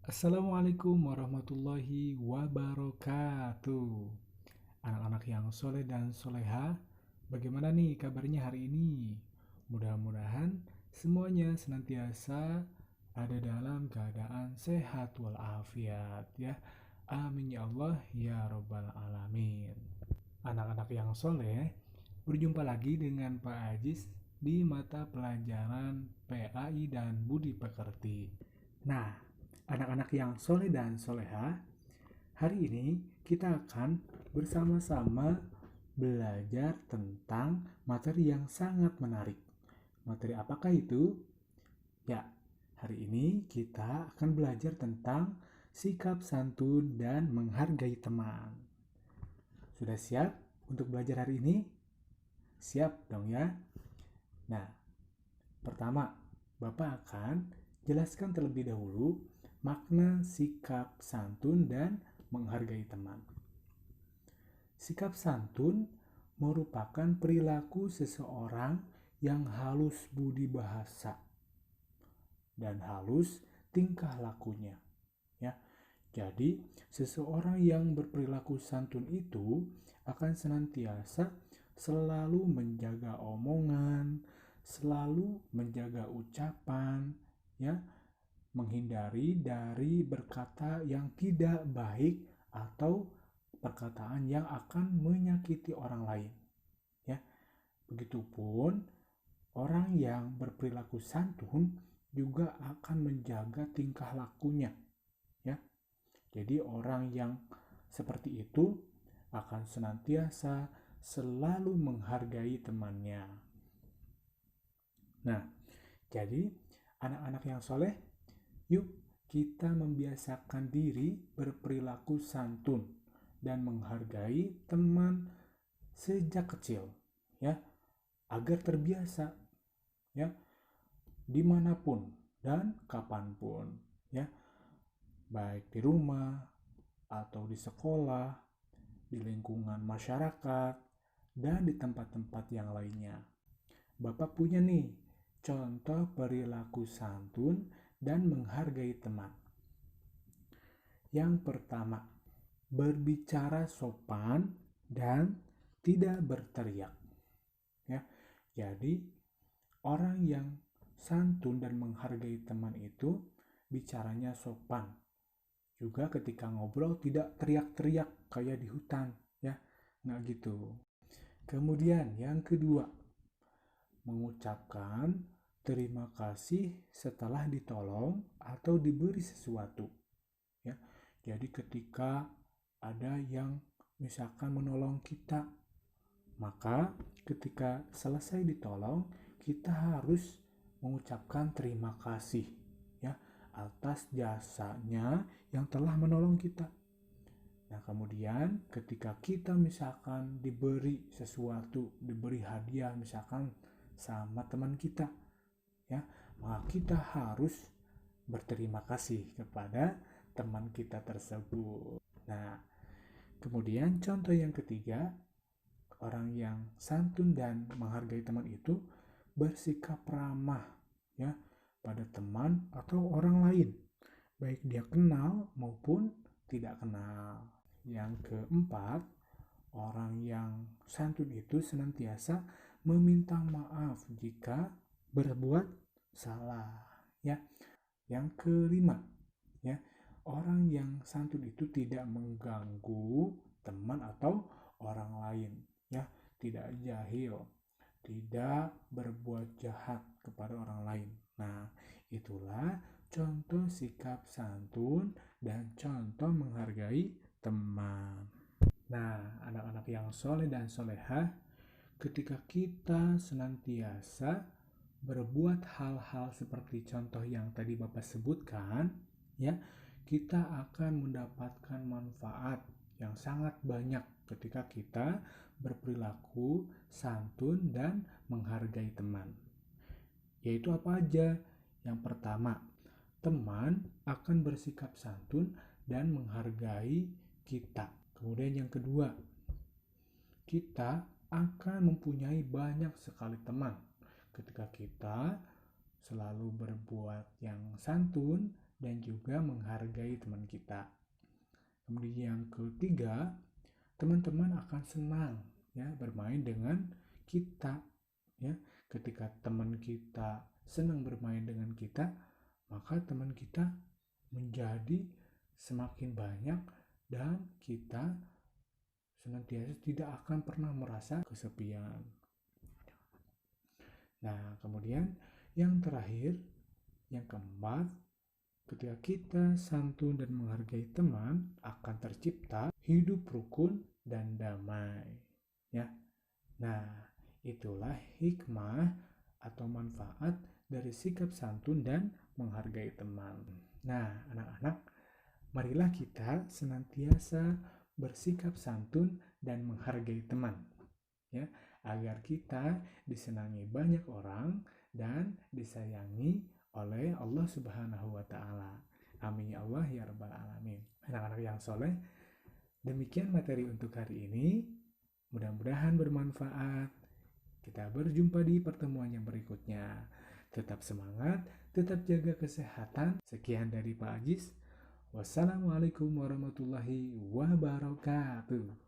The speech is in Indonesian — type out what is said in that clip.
Assalamualaikum warahmatullahi wabarakatuh. Anak-anak yang soleh dan soleha, bagaimana nih kabarnya hari ini? Mudah-mudahan semuanya senantiasa ada dalam keadaan sehat walafiat ya. Amin ya Allah ya Rabbal Alamin. Anak-anak yang soleh, berjumpa lagi dengan Pak Ajis di mata pelajaran PAI dan Budi Pekerti. Nah, anak-anak yang soleh dan soleha, hari ini kita akan bersama-sama belajar tentang materi yang sangat menarik. Materi apakah itu? Ya, hari ini kita akan belajar tentang sikap santun dan menghargai teman. Sudah siap untuk belajar hari ini? Siap dong ya? Nah, pertama, Bapak akan jelaskan terlebih dahulu makna sikap santun dan menghargai teman. Sikap santun merupakan perilaku seseorang yang halus budi bahasa dan halus tingkah lakunya. Ya, jadi seseorang yang berperilaku santun itu akan senantiasa selalu menjaga omongan, selalu menjaga ucapan, ya, menghindari dari berkata yang tidak baik atau perkataan yang akan menyakiti orang lain. Ya, begitupun orang yang berperilaku santun juga akan menjaga tingkah lakunya. Ya, jadi orang yang seperti itu akan senantiasa selalu menghargai temannya. Nah, jadi anak-anak yang soleh, yuk kita membiasakan diri berperilaku santun dan menghargai teman sejak kecil, ya, agar terbiasa, ya, dimanapun dan kapanpun, ya, baik di rumah atau di sekolah, di lingkungan masyarakat, dan di tempat-tempat yang lainnya. Bapak punya nih contoh perilaku santun dan menghargai teman. Yang pertama, berbicara sopan dan tidak berteriak. Ya, jadi orang yang santun dan menghargai teman itu bicaranya sopan. Juga ketika ngobrol tidak teriak-teriak kayak di hutan, ya, nggak gitu. Kemudian yang kedua, mengucapkan terima kasih setelah ditolong atau diberi sesuatu. Ya, jadi ketika ada yang misalkan menolong kita, maka ketika selesai ditolong, kita harus mengucapkan terima kasih ya atas jasanya yang telah menolong kita. Nah, kemudian ketika kita misalkan diberi sesuatu, diberi hadiah misalkan sama teman kita, ya, maka kita harus berterima kasih kepada teman kita tersebut. Nah, kemudian contoh yang ketiga, orang yang santun dan menghargai teman itu bersikap ramah ya pada teman atau orang lain, baik dia kenal maupun tidak kenal. Yang keempat, orang yang santun itu senantiasa meminta maaf jika berbuat salah. Ya, yang kelima, ya, orang yang santun itu tidak mengganggu teman atau orang lain, ya, tidak jahil, tidak berbuat jahat kepada orang lain. Nah, itulah contoh sikap santun dan contoh menghargai teman. Nah, anak-anak yang soleh dan solehah, ketika kita senantiasa berbuat hal-hal seperti contoh yang tadi Bapak sebutkan, ya, kita akan mendapatkan manfaat yang sangat banyak ketika kita berperilaku santun dan menghargai teman. Yaitu apa aja? Yang pertama, teman akan bersikap santun dan menghargai kita. Kemudian yang kedua, kita akan mempunyai banyak sekali teman ketika kita selalu berbuat yang santun dan juga menghargai teman kita. Kemudian yang ketiga, teman-teman akan senang ya bermain dengan kita ya. Ketika teman kita senang bermain dengan kita, maka teman kita menjadi semakin banyak dan kita senantiasa tidak akan pernah merasa kesepian. Nah, kemudian yang terakhir, yang keempat, ketika kita santun dan menghargai teman, akan tercipta hidup rukun dan damai. Ya. Nah, itulah hikmah atau manfaat dari sikap santun dan menghargai teman. Nah, anak-anak, marilah kita senantiasa bersikap santun dan menghargai teman, ya, agar kita disenangi banyak orang dan disayangi oleh Allah Subhanahu wa taala. Amin ya Allah ya rabbal alamin. Anak-anak yang soleh, demikian materi untuk hari ini. Mudah-mudahan bermanfaat. Kita berjumpa di pertemuan yang berikutnya. Tetap semangat, tetap jaga kesehatan. Sekian dari Pak Ajis. Wassalamualaikum warahmatullahi wabarakatuh.